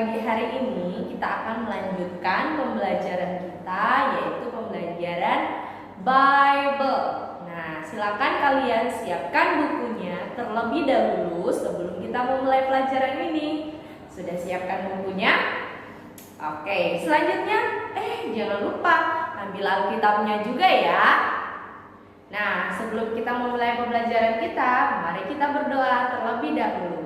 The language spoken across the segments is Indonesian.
pagi hari ini kita akan melanjutkan pembelajaran kita, yaitu pembelajaran Bible. Nah, silakan kalian siapkan bukunya terlebih dahulu sebelum kita memulai pelajaran ini. Sudah siapkan bukunya? Oke, selanjutnya jangan lupa ambil Alkitabnya juga ya. Nah, sebelum kita memulai pembelajaran kita, mari kita berdoa terlebih dahulu.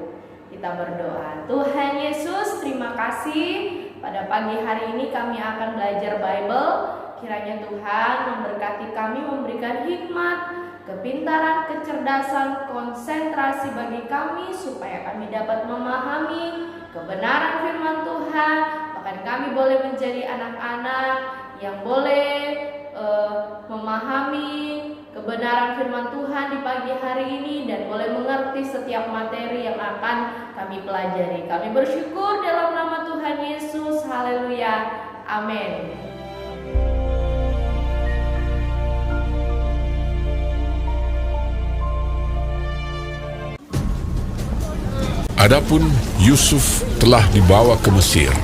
Kita berdoa. Tuhan Yesus, terima kasih pada pagi hari ini kami akan belajar Bible. Kiranya Tuhan memberkati kami, memberikan hikmat, kepintaran, kecerdasan, konsentrasi bagi kami supaya kami dapat memahami kebenaran firman Tuhan. Bahkan kami boleh menjadi anak-anak yang boleh memahami kebenaran firman Tuhan di pagi hari ini dan boleh mengerti setiap materi yang akan kami pelajari. Kami bersyukur dalam nama Tuhan Yesus. Haleluya. Amin. Adapun Yusuf telah dibawa ke Mesir,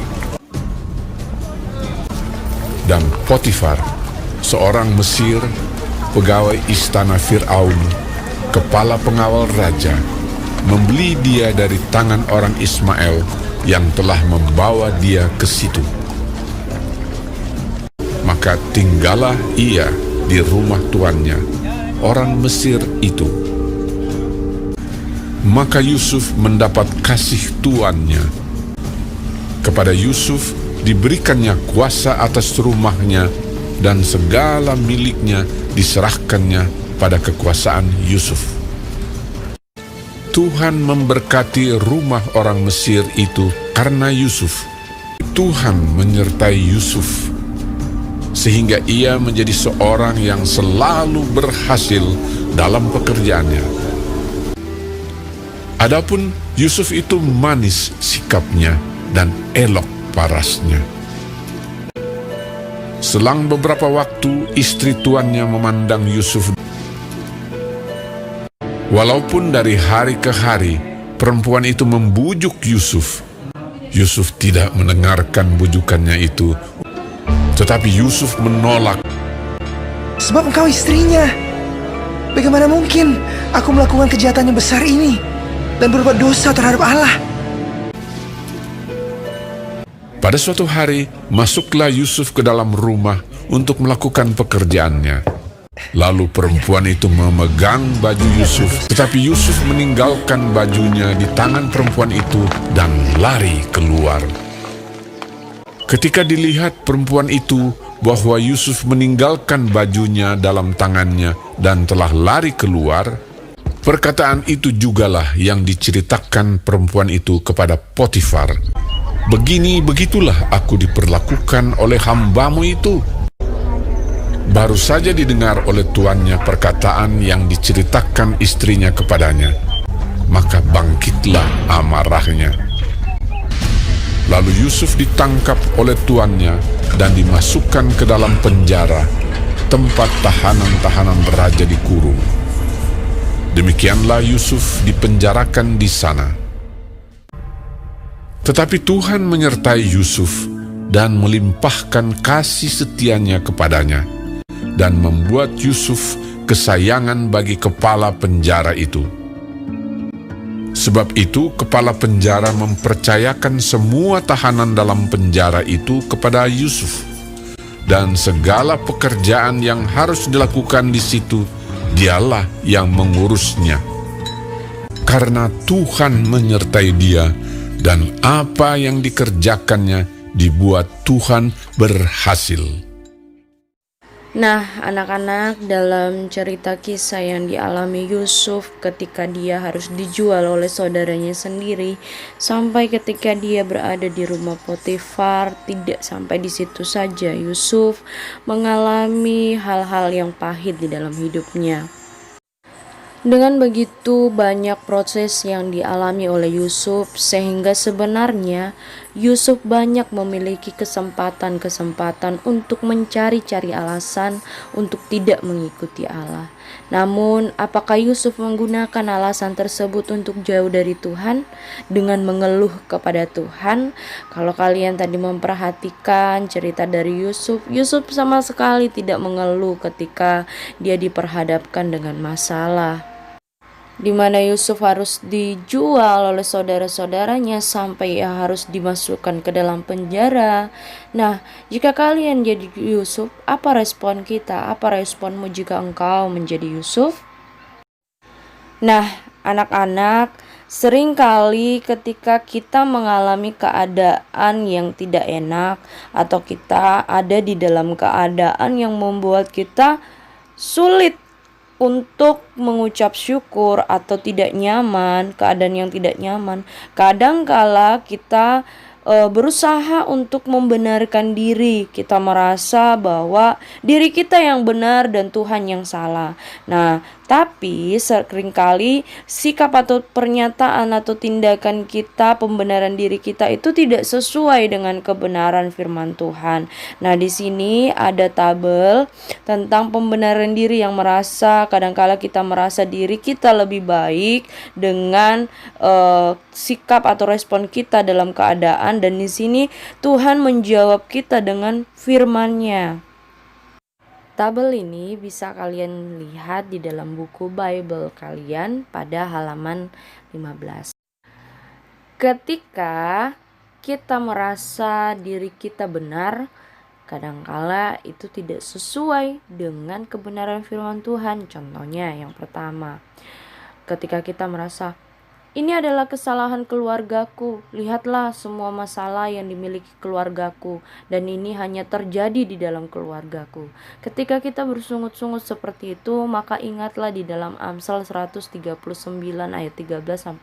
dan Potifar, seorang Mesir, pegawai istana Fir'aun, kepala pengawal raja, membeli dia dari tangan orang Ismail yang telah membawa dia ke situ. Maka tinggallah ia di rumah tuannya, orang Mesir itu. Maka Yusuf mendapat kasih tuannya. Kepada Yusuf diberikannya kuasa atas rumahnya, dan segala miliknya diserahkannya pada kekuasaan Yusuf. Tuhan memberkati rumah orang Mesir itu karena Yusuf. Tuhan menyertai Yusuf, sehingga ia menjadi seorang yang selalu berhasil dalam pekerjaannya. Adapun Yusuf itu manis sikapnya dan elok parasnya. Selang beberapa waktu, istri tuannya memandang Yusuf. Walaupun dari hari ke hari perempuan itu membujuk Yusuf, Yusuf tidak mendengarkan bujukannya itu. Tetapi Yusuf menolak. Sebab engkau istrinya. Bagaimana mungkin aku melakukan kejahatan yang besar ini dan berbuat dosa terhadap Allah? Pada suatu hari, masuklah Yusuf ke dalam rumah untuk melakukan pekerjaannya. Lalu perempuan itu memegang baju Yusuf, tetapi Yusuf meninggalkan bajunya di tangan perempuan itu dan lari keluar. Ketika dilihat perempuan itu bahwa Yusuf meninggalkan bajunya dalam tangannya dan telah lari keluar, perkataan itu jugalah yang diceritakan perempuan itu kepada Potifar. Begitulah aku diperlakukan oleh hambamu itu. Baru saja didengar oleh tuannya perkataan yang diceritakan istrinya kepadanya, maka bangkitlah amarahnya. Lalu Yusuf ditangkap oleh tuannya dan dimasukkan ke dalam penjara, tempat tahanan-tahanan raja dikurung. Demikianlah Yusuf dipenjarakan di sana. Tetapi Tuhan menyertai Yusuf dan melimpahkan kasih setianya kepadanya, dan membuat Yusuf kesayangan bagi kepala penjara itu. Sebab itu kepala penjara mempercayakan semua tahanan dalam penjara itu kepada Yusuf, dan segala pekerjaan yang harus dilakukan di situ dialah yang mengurusnya. Karena Tuhan menyertai dia, dan apa yang dikerjakannya dibuat Tuhan berhasil. Nah, anak-anak, dalam cerita kisah yang dialami Yusuf ketika dia harus dijual oleh saudaranya sendiri, sampai ketika dia berada di rumah Potifar, tidak sampai di situ saja. Yusuf mengalami hal-hal yang pahit di dalam hidupnya. Dengan begitu banyak proses yang dialami oleh Yusuf, sehingga sebenarnya Yusuf banyak memiliki kesempatan-kesempatan untuk mencari-cari alasan untuk tidak mengikuti Allah. Namun, apakah Yusuf menggunakan alasan tersebut untuk jauh dari Tuhan dengan mengeluh kepada Tuhan? Kalau kalian tadi memperhatikan cerita dari Yusuf, Yusuf sama sekali tidak mengeluh ketika dia diperhadapkan dengan masalah, di mana Yusuf harus dijual oleh saudara-saudaranya sampai ia harus dimasukkan ke dalam penjara. Nah, jika kalian jadi Yusuf, apa respon kita? Apa responmu jika engkau menjadi Yusuf? Nah, anak-anak, seringkali ketika kita mengalami keadaan yang tidak enak atau kita ada di dalam keadaan yang membuat kita sulit untuk mengucap syukur atau tidak nyaman, keadaan yang tidak nyaman, kadangkala kita berusaha untuk membenarkan diri. Kita merasa bahwa diri kita yang benar dan Tuhan yang salah. Nah, tapi seringkali sikap atau pernyataan atau tindakan kita, pembenaran diri kita itu tidak sesuai dengan kebenaran firman Tuhan. Nah, di sini ada tabel tentang pembenaran diri yang kadangkala kita merasa diri kita lebih baik dengan sikap atau respon kita dalam keadaan, dan di sini Tuhan menjawab kita dengan firman-Nya. Tabel ini bisa kalian lihat di dalam buku Bible kalian pada halaman 15. Ketika kita merasa diri kita benar, kadangkala itu tidak sesuai dengan kebenaran firman Tuhan. Contohnya yang pertama, ketika kita merasa ini adalah kesalahan keluargaku, lihatlah semua masalah yang dimiliki keluargaku, dan ini hanya terjadi di dalam keluargaku. Ketika kita bersungut-sungut seperti itu, maka ingatlah di dalam Amsal 139 ayat 13-16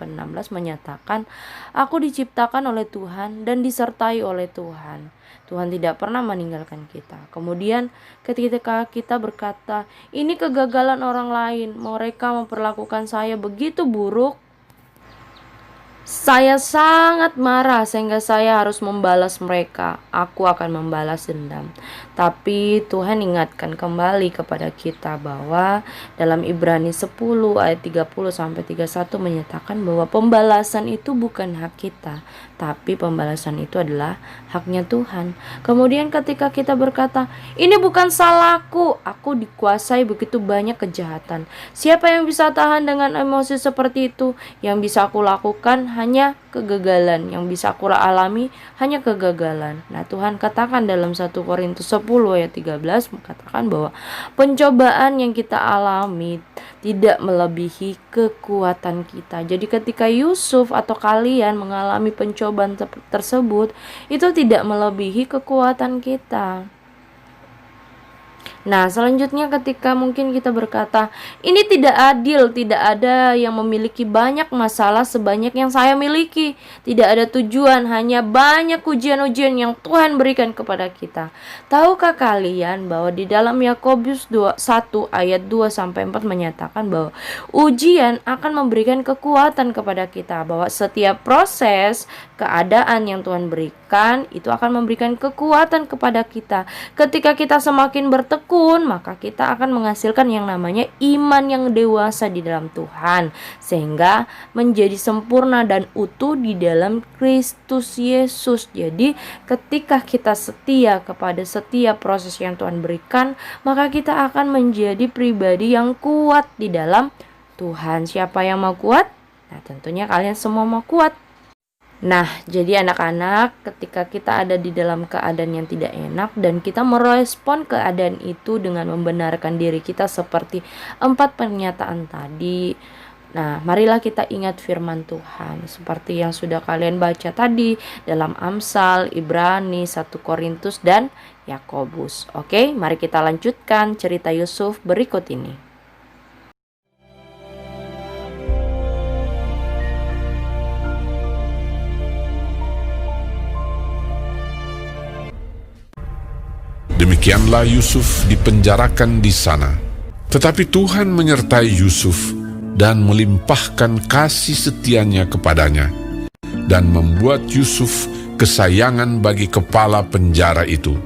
menyatakan, aku diciptakan oleh Tuhan dan disertai oleh Tuhan. Tuhan tidak pernah meninggalkan kita. Kemudian ketika kita berkata, ini kegagalan orang lain, mereka memperlakukan saya begitu buruk, saya sangat marah sehingga saya harus membalas mereka. Aku akan membalas dendam. Tapi Tuhan ingatkan kembali kepada kita bahwa dalam Ibrani 10 ayat 30-31 menyatakan bahwa pembalasan itu bukan hak kita, tapi pembalasan itu adalah haknya Tuhan. Kemudian ketika kita berkata, ini bukan salahku, aku dikuasai begitu banyak kejahatan. Siapa yang bisa tahan dengan emosi seperti itu? Yang bisa aku lakukan hanya kegagalan, yang bisa aku alami hanya kegagalan. Nah, Tuhan katakan dalam 1 Korintus 10 ayat 13 mengatakan bahwa pencobaan yang kita alami tidak melebihi kekuatan kita. Jadi ketika Yusuf atau kalian mengalami pencobaan tersebut, itu tidak melebihi kekuatan kita. Nah, selanjutnya ketika mungkin kita berkata, ini tidak adil, tidak ada yang memiliki banyak masalah sebanyak yang saya miliki. Tidak ada tujuan, hanya banyak ujian-ujian yang Tuhan berikan kepada kita. Tahukah kalian bahwa di dalam Yakobus 1 ayat 2-4 menyatakan bahwa ujian akan memberikan kekuatan kepada kita, bahwa setiap proses keadaan yang Tuhan berikan itu akan memberikan kekuatan kepada kita. Ketika kita semakin bertekun, maka kita akan menghasilkan yang namanya iman yang dewasa di dalam Tuhan, sehingga menjadi sempurna dan utuh di dalam Kristus Yesus. Jadi ketika kita setia kepada setiap proses yang Tuhan berikan, maka kita akan menjadi pribadi yang kuat di dalam Tuhan. Siapa yang mau kuat? Nah, tentunya kalian semua mau kuat. Nah, jadi anak-anak, ketika kita ada di dalam keadaan yang tidak enak dan kita merespon keadaan itu dengan membenarkan diri kita seperti 4 pernyataan tadi. Nah, marilah kita ingat firman Tuhan seperti yang sudah kalian baca tadi dalam Amsal, Ibrani, 1 Korintus, dan Yakobus. Oke, mari kita lanjutkan cerita Yusuf berikut ini. Demikianlah Yusuf dipenjarakan di sana. Tetapi Tuhan menyertai Yusuf dan melimpahkan kasih setianya kepadanya, dan membuat Yusuf kesayangan bagi kepala penjara itu.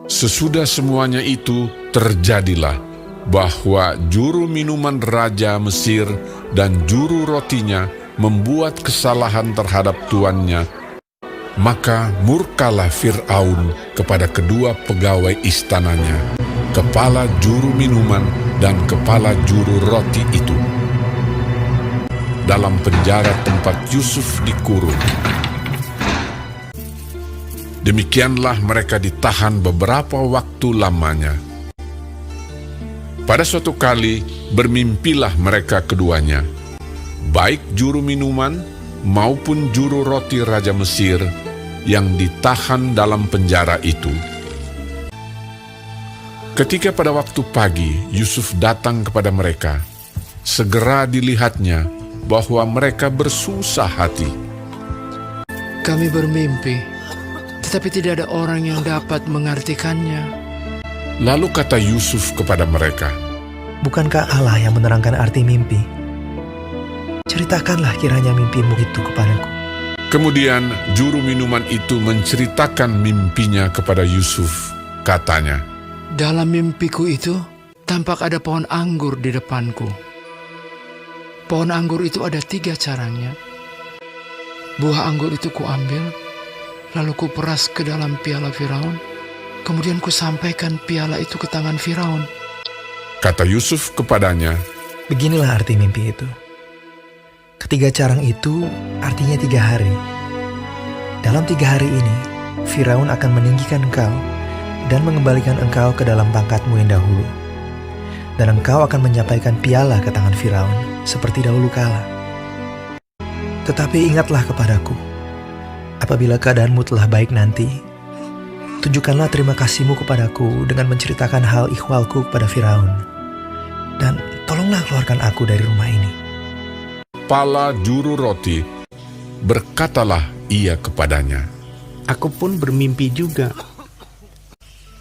Sesudah semuanya itu terjadilah bahwa juru minuman Raja Mesir dan juru rotinya membuat kesalahan terhadap tuannya. Maka murkalah Fir'aun kepada kedua pegawai istananya, kepala juru minuman dan kepala juru roti itu, dalam penjara tempat Yusuf dikurung. Demikianlah mereka ditahan beberapa waktu lamanya. Pada suatu kali bermimpilah mereka keduanya, baik juru minuman maupun juru roti Raja Mesir yang ditahan dalam penjara itu. Ketika pada waktu pagi Yusuf datang kepada mereka, segera dilihatnya bahwa mereka bersusah hati. Kami bermimpi, tetapi tidak ada orang yang dapat mengartikannya. Lalu kata Yusuf kepada mereka, Bukankah Allah yang menerangkan arti mimpi? Ceritakanlah kiranya mimpimu itu kepadaku. Kemudian juru minuman itu menceritakan mimpinya kepada Yusuf. Katanya, Dalam mimpiku itu, tampak ada pohon anggur di depanku. Pohon anggur itu ada 3 caranya. Buah anggur itu kuambil, lalu kuperas ke dalam piala Firaun. Kemudian kusampaikan piala itu ke tangan Firaun. kata Yusuf kepadanya, Beginilah arti mimpi itu. Ketiga carang itu artinya 3 hari. Dalam 3 hari ini, Firaun akan meninggikan engkau dan mengembalikan engkau ke dalam pangkatmu yang dahulu. Dan engkau akan menyampaikan piala ke tangan Firaun seperti dahulu kala. Tetapi ingatlah kepadaku, apabila keadaanmu telah baik nanti, tunjukkanlah terima kasihmu kepadaku dengan menceritakan hal ikhwalku kepada Firaun. Dan tolonglah keluarkan aku dari rumah ini. kepala juru roti, berkatalah ia kepadanya, Aku pun bermimpi juga.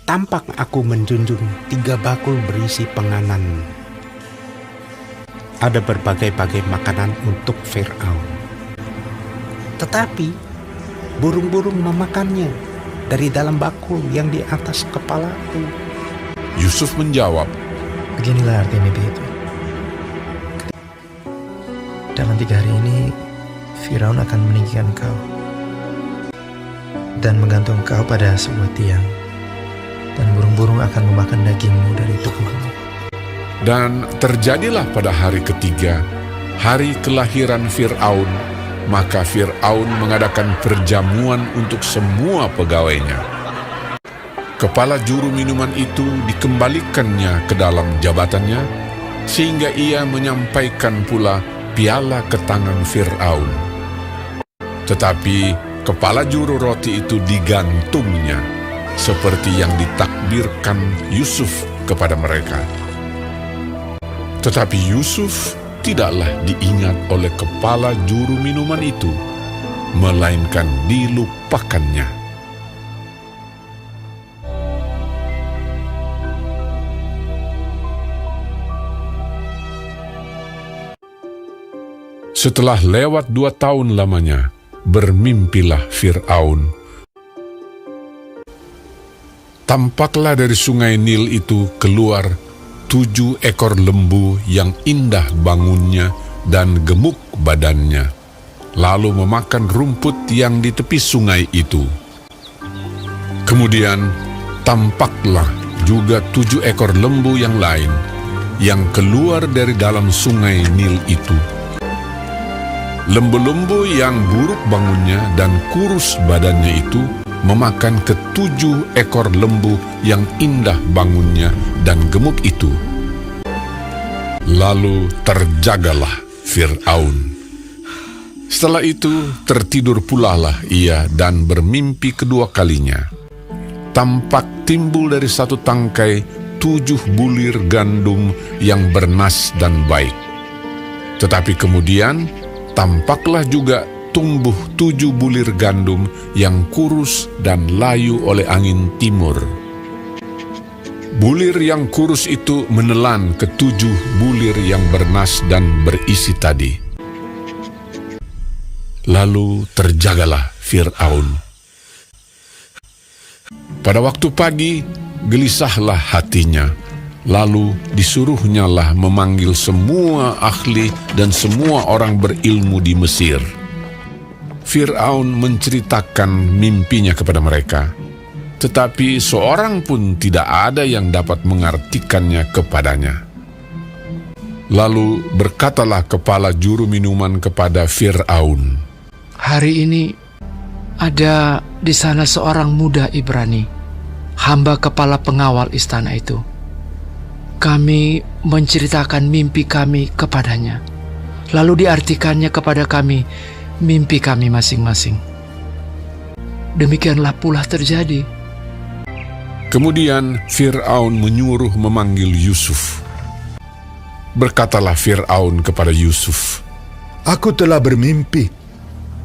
Tampak aku menjunjung 3 bakul berisi penganan. Ada berbagai-bagai makanan untuk Fir'aun. Tetapi burung-burung memakannya dari dalam bakul yang di atas kepalaku. Yusuf menjawab, Beginilah arti mimpi itu. Dalam 3 hari ini, Firaun akan meninggikan engkau dan menggantung engkau pada sebuah tiang, dan burung-burung akan memakan dagingmu dari tubuhmu. Dan terjadilah pada hari ketiga, hari kelahiran Fir'aun, maka Fir'aun mengadakan perjamuan untuk semua pegawainya. Kepala juru minuman itu dikembalikannya ke dalam jabatannya, sehingga ia menyampaikan pula piala ke tangan Fir'aun. Tetapi kepala juru roti itu digantungnya, seperti yang ditakdirkan Yusuf kepada mereka. Tetapi Yusuf tidaklah diingat oleh kepala juru minuman itu, melainkan dilupakannya. Setelah lewat 2 tahun lamanya, bermimpilah Fir'aun. Tampaklah dari sungai Nil itu keluar 7 ekor lembu yang indah bangunnya dan gemuk badannya, lalu memakan rumput yang di tepi sungai itu. Kemudian tampaklah juga 7 ekor lembu yang lain yang keluar dari dalam sungai Nil itu. Lembu-lembu yang buruk bangunnya dan kurus badannya itu memakan ke-7 ekor lembu yang indah bangunnya dan gemuk itu. Lalu terjagalah Fir'aun. Setelah itu tertidur pulalah ia dan bermimpi kedua kalinya. Tampak timbul dari satu tangkai 7 bulir gandum yang bernas dan baik. Tetapi kemudian tampaklah juga tumbuh 7 bulir gandum yang kurus dan layu oleh angin timur. Bulir yang kurus itu menelan ke-7 bulir yang bernas dan berisi tadi. Lalu terjagalah Fir'aun. Pada waktu pagi, gelisahlah hatinya. Lalu disuruhnyalah memanggil semua ahli dan semua orang berilmu di Mesir. Fir'aun menceritakan mimpinya kepada mereka, tetapi seorang pun tidak ada yang dapat mengartikannya kepadanya. Lalu berkatalah kepala juru minuman kepada Fir'aun, Hari ini ada di sana seorang muda Ibrani, hamba kepala pengawal istana itu. Kami menceritakan mimpi kami kepadanya, lalu diartikannya kepada kami mimpi kami masing-masing. Demikianlah pula terjadi. Kemudian Fir'aun menyuruh memanggil Yusuf. Berkatalah Fir'aun kepada Yusuf, Aku telah bermimpi,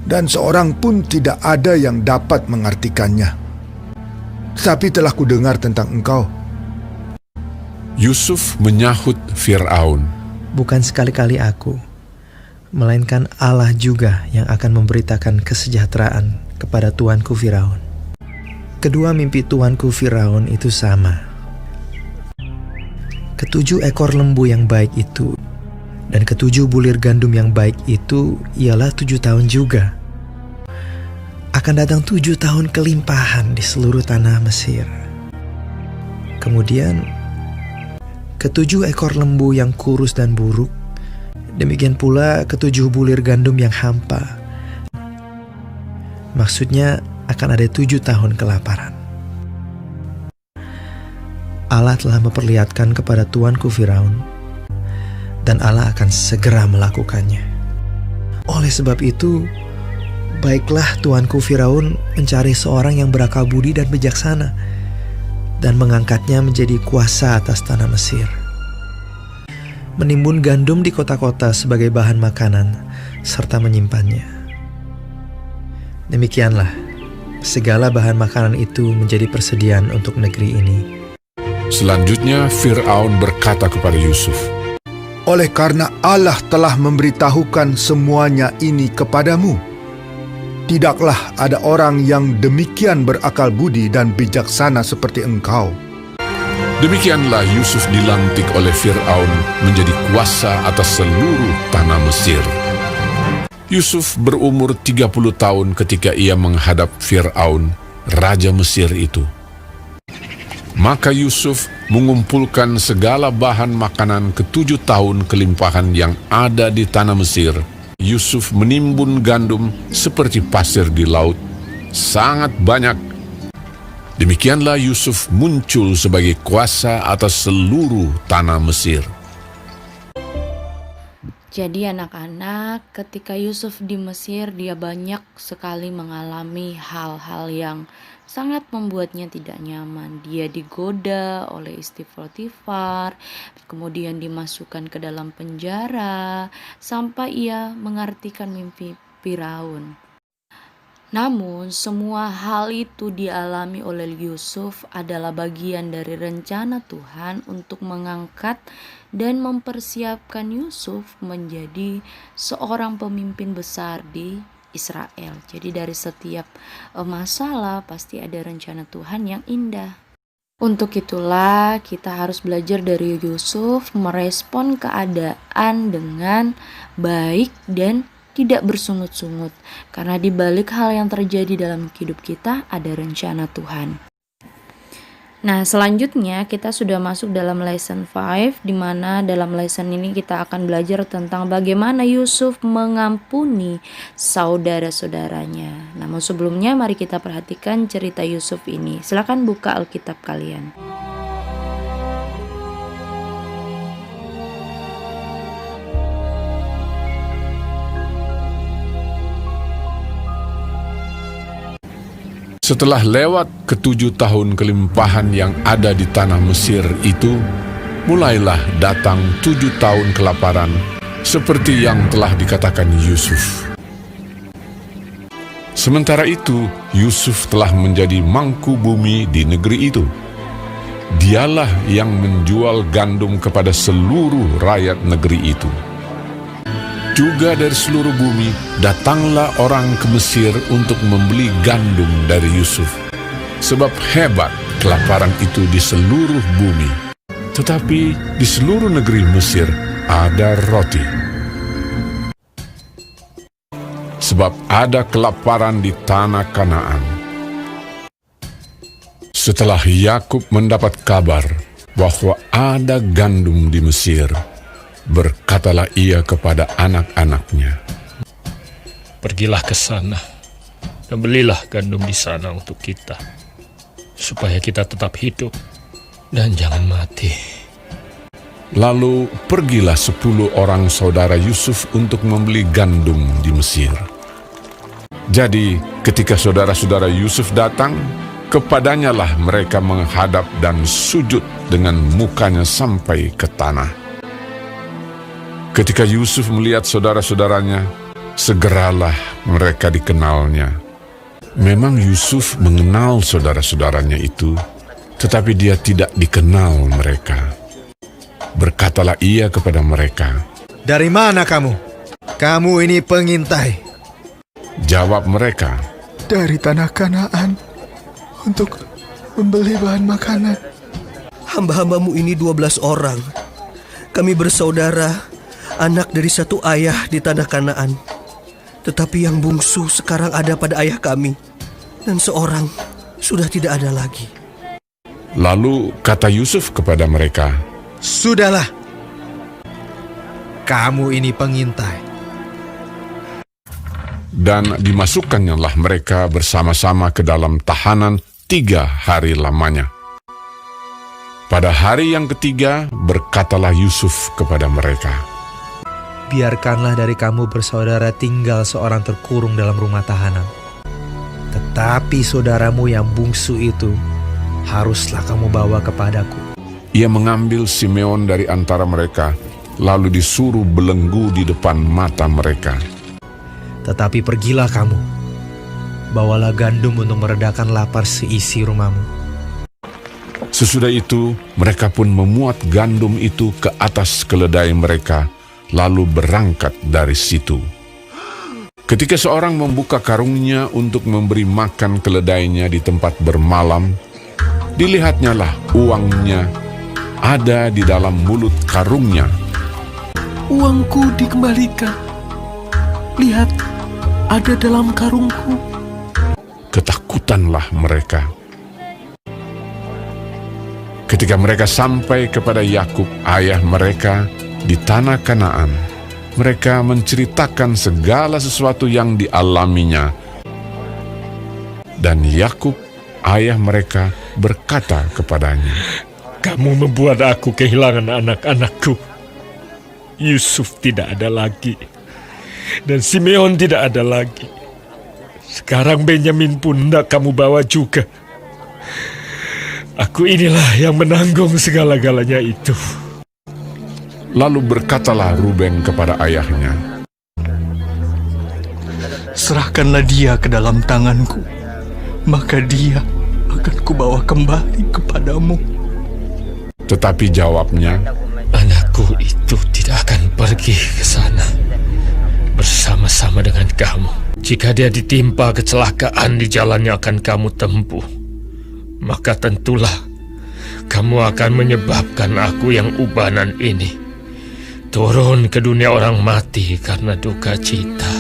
dan seorang pun tidak ada yang dapat mengartikannya. Tetapi telah kudengar tentang engkau. Yusuf menyahut Fir'aun, Bukan sekali-kali aku, melainkan Allah juga yang akan memberitakan kesejahteraan kepada tuanku Firaun. Kedua mimpi tuanku Firaun itu sama. Ketujuh ekor lembu yang baik itu dan ketujuh bulir gandum yang baik itu ialah 7 tahun juga. Akan datang 7 tahun kelimpahan di seluruh tanah Mesir. Kemudian ketujuh ekor lembu yang kurus dan buruk, demikian pula ketujuh bulir gandum yang hampa. Maksudnya akan ada 7 tahun kelaparan. Allah telah memperlihatkan kepada tuanku Firaun, dan Allah akan segera melakukannya. Oleh sebab itu, baiklah tuanku Firaun mencari seorang yang berakal budi dan bijaksana, dan mengangkatnya menjadi kuasa atas tanah Mesir. Menimbun gandum di kota-kota sebagai bahan makanan, serta menyimpannya. Demikianlah, segala bahan makanan itu menjadi persediaan untuk negeri ini. Selanjutnya Fir'aun berkata kepada Yusuf, Oleh karena Allah telah memberitahukan semuanya ini kepadamu, tidaklah ada orang yang demikian berakal budi dan bijaksana seperti engkau. Demikianlah Yusuf dilantik oleh Fir'aun menjadi kuasa atas seluruh tanah Mesir. Yusuf berumur 30 tahun ketika ia menghadap Fir'aun, raja Mesir itu. Maka Yusuf mengumpulkan segala bahan makanan ke-7 tahun kelimpahan yang ada di tanah Mesir. Yusuf menimbun gandum seperti pasir di laut, sangat banyak. Demikianlah Yusuf muncul sebagai kuasa atas seluruh tanah Mesir. Jadi anak-anak, ketika Yusuf di Mesir, dia banyak sekali mengalami hal-hal yang sangat membuatnya tidak nyaman. Dia digoda oleh istri Potifar, kemudian dimasukkan ke dalam penjara, sampai ia mengartikan mimpi Firaun. Namun semua hal itu dialami oleh Yusuf adalah bagian dari rencana Tuhan untuk mengangkat dan mempersiapkan Yusuf menjadi seorang pemimpin besar di Israel. Jadi dari setiap masalah pasti ada rencana Tuhan yang indah. Untuk itulah kita harus belajar dari Yusuf merespon keadaan dengan baik dan tidak bersungut-sungut, karena di balik hal yang terjadi dalam hidup kita ada rencana Tuhan. Nah, selanjutnya kita sudah masuk dalam lesson 5, di mana dalam lesson ini kita akan belajar tentang bagaimana Yusuf mengampuni saudara-saudaranya. Namun sebelumnya mari kita perhatikan cerita Yusuf ini. Silakan buka Alkitab kalian. Setelah lewat ke-7 tahun kelimpahan yang ada di tanah Mesir itu, mulailah datang 7 tahun kelaparan, seperti yang telah dikatakan Yusuf. Sementara itu, Yusuf telah menjadi mangku bumi di negeri itu. Dialah yang menjual gandum kepada seluruh rakyat negeri itu. juga dari seluruh bumi datanglah orang ke Mesir untuk membeli gandum dari Yusuf. Sebab hebat kelaparan itu di seluruh bumi. Tetapi di seluruh negeri Mesir ada roti. Sebab ada kelaparan di tanah Kanaan. Setelah Yakub mendapat kabar bahwa ada gandum di Mesir, berkatalah ia kepada anak-anaknya, "Pergilah ke sana dan belilah gandum di sana untuk kita, supaya kita tetap hidup dan jangan mati." Lalu pergilah 10 orang saudara Yusuf untuk membeli gandum di Mesir. Jadi ketika saudara-saudara Yusuf datang, kepadanyalah mereka menghadap dan sujud dengan mukanya sampai ke tanah. Ketika Yusuf melihat saudara-saudaranya, segeralah mereka dikenalnya. Memang Yusuf mengenal saudara-saudaranya itu, tetapi dia tidak dikenal mereka. Berkatalah ia kepada mereka, Dari mana kamu? Kamu ini pengintai. jawab mereka, Dari tanah Kanaan untuk membeli bahan makanan. Hamba-hambamu ini 12 orang. Kami bersaudara, anak dari satu ayah di tanah Kanaan. Tetapi yang bungsu sekarang ada pada ayah kami, dan seorang sudah tidak ada lagi. Lalu kata Yusuf kepada mereka, Sudahlah. Kamu ini pengintai. dan dimasukkannya mereka bersama-sama ke dalam tahanan 3 hari lamanya. Pada hari yang ketiga berkatalah Yusuf kepada mereka, Biarkanlah dari kamu bersaudara tinggal seorang terkurung dalam rumah tahanan. Tetapi saudaramu yang bungsu itu haruslah kamu bawa kepadaku. ia mengambil Simeon dari antara mereka, lalu disuruh belenggu di depan mata mereka. Tetapi pergilah kamu, bawalah gandum untuk meredakan lapar seisi rumahmu. Sesudah itu, mereka pun memuat gandum itu ke atas keledai mereka, lalu berangkat dari situ. Ketika seorang membuka karungnya untuk memberi makan keledainya di tempat bermalam, dilihatnyalah uangnya ada di dalam mulut karungnya. Uangku dikembalikan. Lihat, ada dalam karungku. Ketakutanlah mereka. Ketika mereka sampai kepada Yakub, ayah mereka, di tanah Kanaan, mereka menceritakan segala sesuatu yang dialaminya. Dan Yakub, ayah mereka, berkata kepadanya, "Kamu membuat aku kehilangan anak-anakku. Yusuf tidak ada lagi, dan Simeon tidak ada lagi. Sekarang Benyamin pun hendak kamu bawa juga. Aku inilah yang menanggung segala-galanya itu." Lalu berkatalah Ruben kepada ayahnya, Serahkanlah dia ke dalam tanganku, maka dia akan kubawa kembali kepadamu. tetapi jawabnya, Anakku itu tidak akan pergi ke sana bersama-sama dengan kamu. Jika dia ditimpa kecelakaan di jalan yang akan kamu tempuh, maka tentulah kamu akan menyebabkan aku yang ubanan ini turun ke dunia orang mati karena duka cita.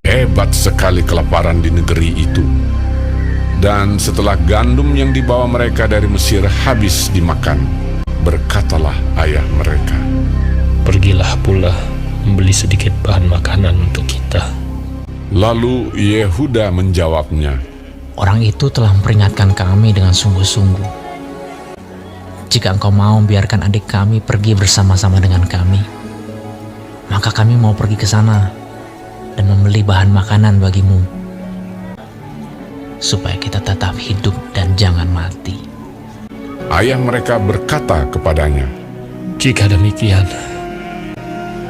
hebat sekali kelaparan di negeri itu. Dan setelah gandum yang dibawa mereka dari Mesir habis dimakan, berkatalah ayah mereka, Pergilah pula membeli sedikit bahan makanan untuk kita. Lalu Yehuda menjawabnya, Orang itu telah memperingatkan kami dengan sungguh-sungguh. Jika engkau mau biarkan adik kami pergi bersama-sama dengan kami, maka kami mau pergi ke sana dan membeli bahan makanan bagimu, supaya kita tetap hidup dan jangan mati. ayah mereka berkata kepadanya, Jika demikian,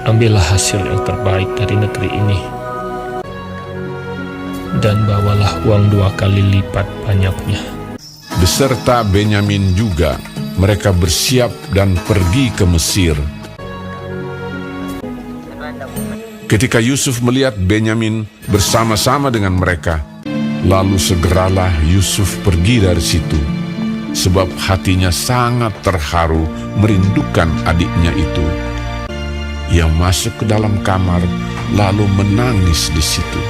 ambillah hasil yang terbaik dari negeri ini. dan bawalah uang 2 kali lipat banyaknya. Beserta Benyamin juga, mereka bersiap dan pergi ke Mesir. Ketika Yusuf melihat Benyamin bersama-sama dengan mereka, lalu segeralah Yusuf pergi dari situ, sebab hatinya sangat terharu merindukan adiknya itu. Ia masuk ke dalam kamar, lalu menangis di situ.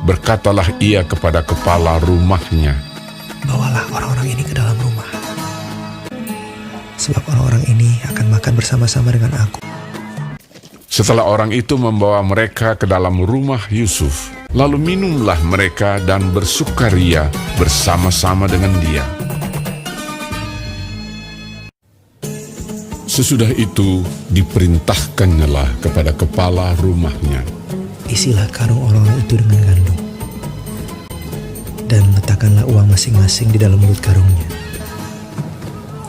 Berkatalah ia kepada kepala rumahnya, Bawalah orang-orang ini ke dalam rumah, sebab orang-orang ini akan makan bersama-sama dengan aku. Setelah orang itu membawa mereka ke dalam rumah Yusuf, lalu minumlah mereka dan bersukaria bersama-sama dengan dia. Sesudah itu diperintahkannyalah kepada kepala rumahnya, Isilah karung orang-orang itu dengan gandum, dan letakkanlah uang masing-masing di dalam mulut karungnya.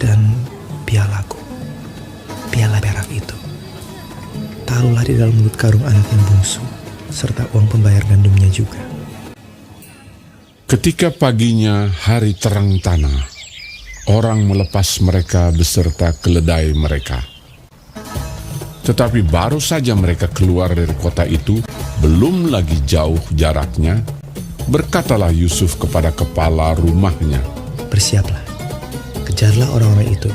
Dan pialaku, piala perak itu, taruhlah di dalam mulut karung anak yang bungsu, serta uang pembayar gandumnya juga. Ketika paginya hari terang tanah, orang melepas mereka beserta keledai mereka. Tetapi baru saja mereka keluar dari kota itu, belum lagi jauh jaraknya, berkatalah Yusuf kepada kepala rumahnya, Bersiaplah, kejarlah orang-orang itu.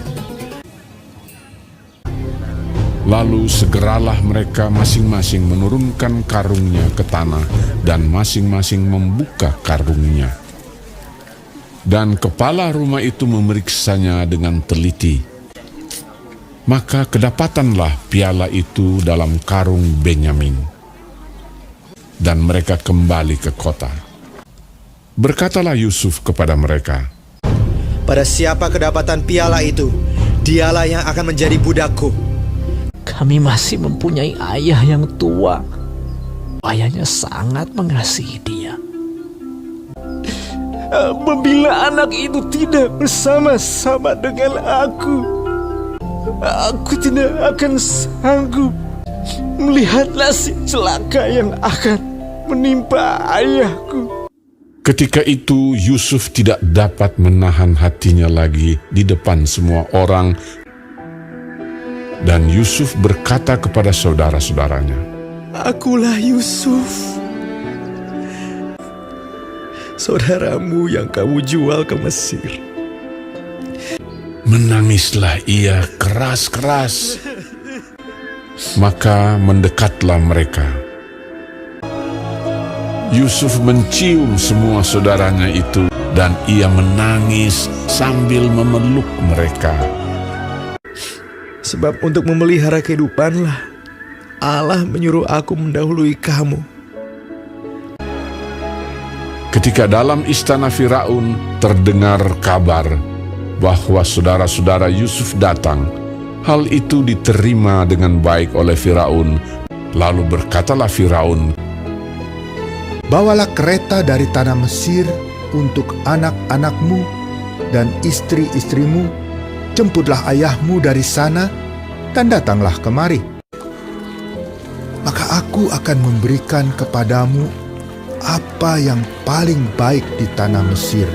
Lalu segeralah mereka masing-masing menurunkan karungnya ke tanah dan masing-masing membuka karungnya. Dan kepala rumah itu memeriksanya dengan teliti. Maka kedapatanlah piala itu dalam karung Benyamin. Dan mereka kembali ke kota. Berkatalah Yusuf kepada mereka, Pada siapa kedapatan piala itu, dialah yang akan menjadi budakku. Kami masih mempunyai ayah yang tua. Ayahnya sangat mengasihi dia. Apabila anak itu tidak bersama-sama dengan aku tidak akan sanggup melihat nasib celaka yang akan menimpa ayahku. ketika itu Yusuf tidak dapat menahan hatinya lagi di depan semua orang. Dan Yusuf berkata kepada saudara-saudaranya, Akulah Yusuf, saudaramu yang kamu jual ke Mesir. Menangislah ia keras-keras. Maka mendekatlah mereka. Yusuf mencium semua saudaranya itu, dan ia menangis sambil memeluk mereka. Sebab untuk memelihara kehidupanlah Allah menyuruh aku mendahului kamu. Ketika dalam istana Firaun terdengar kabar bahwa saudara-saudara Yusuf datang, hal itu diterima dengan baik oleh Firaun. Lalu berkatalah Firaun, Bawalah kereta dari tanah Mesir untuk anak-anakmu dan istri-istrimu, jemputlah ayahmu dari sana, dan datanglah kemari. Maka aku akan memberikan kepadamu apa yang paling baik di tanah Mesir.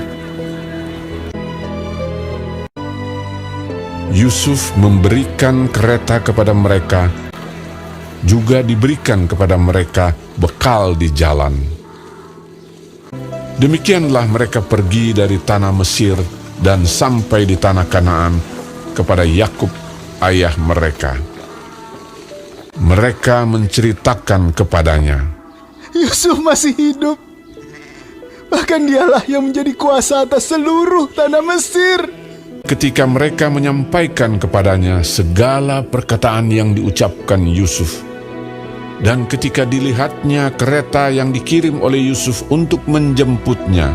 Yusuf memberikan kereta kepada mereka, juga diberikan kepada mereka bekal di jalan. Demikianlah mereka pergi dari tanah Mesir dan sampai di tanah Kanaan kepada Yakub ayah mereka. Mereka menceritakan kepadanya, Yusuf masih hidup. Bahkan dialah yang menjadi kuasa atas seluruh tanah Mesir. ketika mereka menyampaikan kepadanya segala perkataan yang diucapkan Yusuf. Dan ketika dilihatnya kereta yang dikirim oleh Yusuf untuk menjemputnya,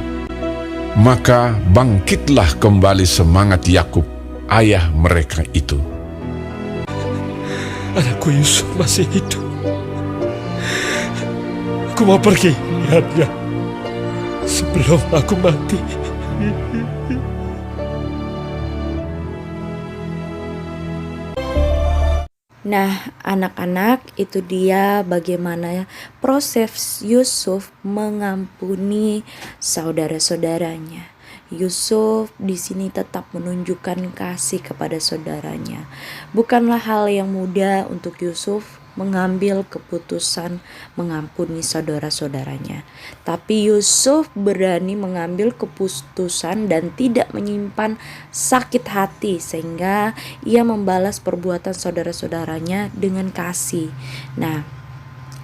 maka bangkitlah kembali semangat Yakub, ayah mereka itu. Anakku Yusuf masih hidup. Aku mau pergi lihatnya sebelum aku mati. Nah, anak-anak, itu dia bagaimana proses Yusuf mengampuni saudara-saudaranya. Yusuf di sini tetap menunjukkan kasih kepada saudaranya. Bukanlah hal yang mudah untuk Yusuf mengambil keputusan mengampuni saudara-saudaranya. Tapi Yusuf berani mengambil keputusan dan tidak menyimpan sakit hati sehingga ia membalas perbuatan saudara-saudaranya dengan kasih. Nah,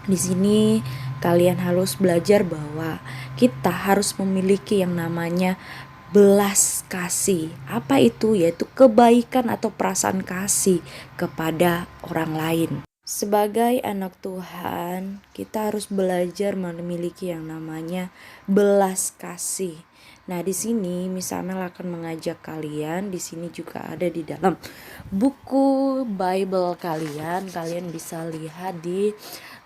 di sini kalian harus belajar bahwa kita harus memiliki yang namanya belas kasih. Apa itu? Yaitu kebaikan atau perasaan kasih kepada orang lain. Sebagai anak Tuhan, kita harus belajar memiliki yang namanya belas kasih. Nah, di sini misalnya akan mengajak kalian, di sini juga ada di dalam buku Bible kalian bisa lihat di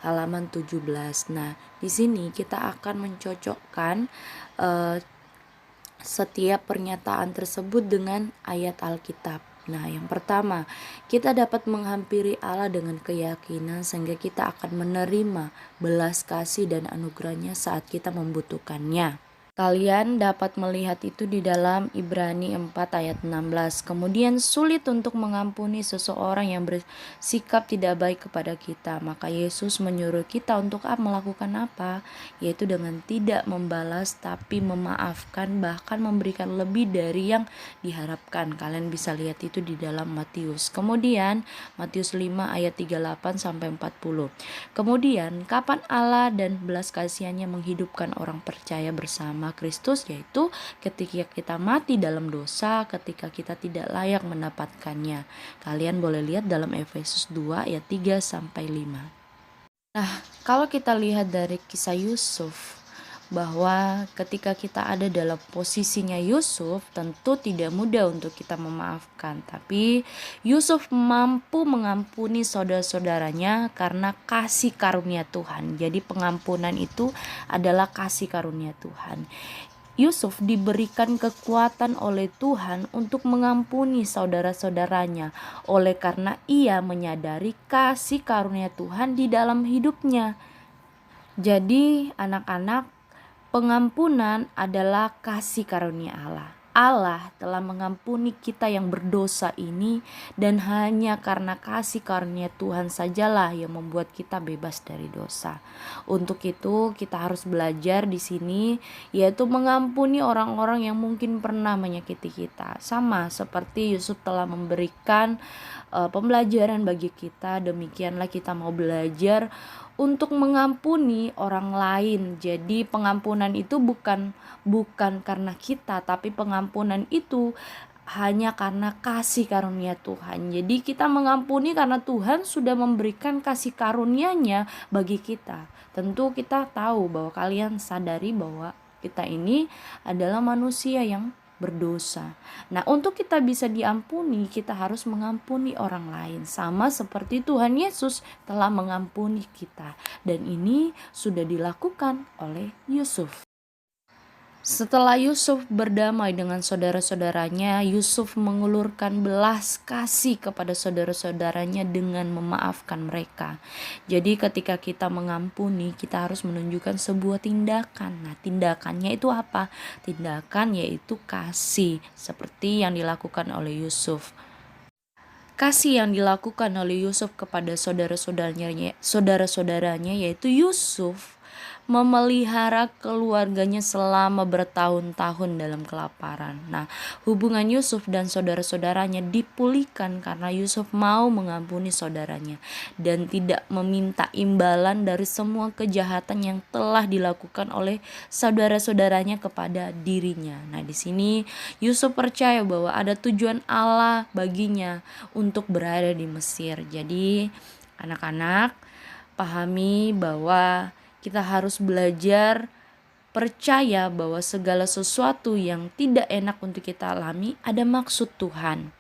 halaman 17. Nah, di sini kita akan mencocokkan setiap pernyataan tersebut dengan ayat Alkitab. Nah, yang pertama, kita dapat menghampiri Allah dengan keyakinan sehingga kita akan menerima belas kasih dan anugerahnya saat kita membutuhkannya. Kalian dapat melihat itu di dalam Ibrani 4 ayat 16. Kemudian sulit untuk mengampuni seseorang yang bersikap tidak baik kepada kita. Maka Yesus menyuruh kita untuk melakukan apa? Yaitu dengan tidak membalas tapi memaafkan, bahkan memberikan lebih dari yang diharapkan. Kalian bisa lihat itu di dalam Matius. Kemudian Matius 5 ayat 38 sampai 40. Kemudian kapan Allah dan belas kasihannya menghidupkan orang percaya bersama Kristus, yaitu ketika kita mati dalam dosa, ketika kita tidak layak mendapatkannya. Kalian boleh lihat dalam Efesus 2 ayat 3 sampai 5. Nah, kalau kita lihat dari kisah Yusuf, bahwa ketika kita ada dalam posisinya Yusuf, tentu tidak mudah untuk kita memaafkan. Tapi Yusuf mampu mengampuni saudara-saudaranya karena kasih karunia Tuhan. Jadi pengampunan itu adalah kasih karunia Tuhan. Yusuf diberikan kekuatan oleh Tuhan untuk mengampuni saudara-saudaranya oleh karena ia menyadari kasih karunia Tuhan di dalam hidupnya. Jadi anak-anak, pengampunan adalah kasih karunia Allah. Allah telah mengampuni kita yang berdosa ini, dan hanya karena kasih karunia Tuhan sajalah yang membuat kita bebas dari dosa. Untuk itu kita harus belajar di sini, yaitu mengampuni orang-orang yang mungkin pernah menyakiti kita. Sama seperti Yusuf telah memberikan pembelajaran bagi kita, demikianlah kita mau belajar untuk mengampuni orang lain. Jadi pengampunan itu bukan karena kita, tapi pengampunan itu hanya karena kasih karunia Tuhan. Jadi kita mengampuni karena Tuhan sudah memberikan kasih karunia-Nya bagi kita. Tentu kita tahu bahwa kalian sadari bahwa kita ini adalah manusia yang berdosa. Nah, untuk kita bisa diampuni, kita harus mengampuni orang lain. Sama seperti Tuhan Yesus telah mengampuni kita. Dan ini sudah dilakukan oleh Yusuf. Setelah Yusuf berdamai dengan saudara-saudaranya, Yusuf mengulurkan belas kasih kepada saudara-saudaranya dengan memaafkan mereka. Jadi ketika kita mengampuni, kita harus menunjukkan sebuah tindakan. Nah, tindakannya itu apa? Tindakan yaitu kasih, seperti yang dilakukan oleh Yusuf. Kasih yang dilakukan oleh Yusuf kepada saudara-saudaranya yaitu Yusuf memelihara keluarganya selama bertahun-tahun dalam kelaparan. Nah, hubungan Yusuf dan saudara-saudaranya dipulihkan karena Yusuf mau mengampuni saudaranya dan tidak meminta imbalan dari semua kejahatan yang telah dilakukan oleh saudara-saudaranya kepada dirinya. Nah, di sini Yusuf percaya bahwa ada tujuan Allah baginya untuk berada di Mesir. Jadi, anak-anak, pahami bahwa kita harus belajar percaya bahwa segala sesuatu yang tidak enak untuk kita alami ada maksud Tuhan.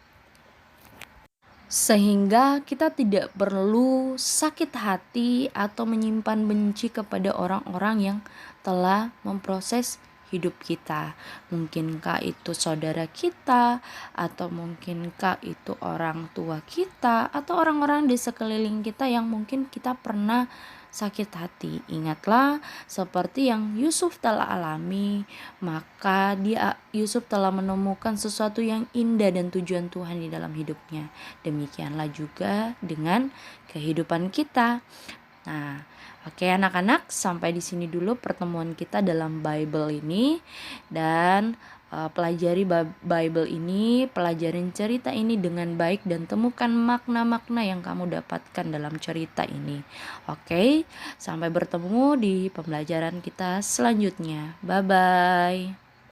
Sehingga kita tidak perlu sakit hati atau menyimpan benci kepada orang-orang yang telah memproses hidup kita. Mungkinkah itu saudara kita, atau mungkinkah itu orang tua kita, atau orang-orang di sekeliling kita yang mungkin kita pernah sakit hati. Ingatlah seperti yang Yusuf telah alami, maka Yusuf telah menemukan sesuatu yang indah dan tujuan Tuhan di dalam hidupnya. Demikianlah juga dengan kehidupan kita. Nah, oke anak-anak, sampai di sini dulu pertemuan kita dalam Bible ini, dan pelajari Bible ini, pelajarin cerita ini dengan baik dan temukan makna-makna yang kamu dapatkan dalam cerita ini. Oke, sampai bertemu di pembelajaran kita selanjutnya. Bye bye.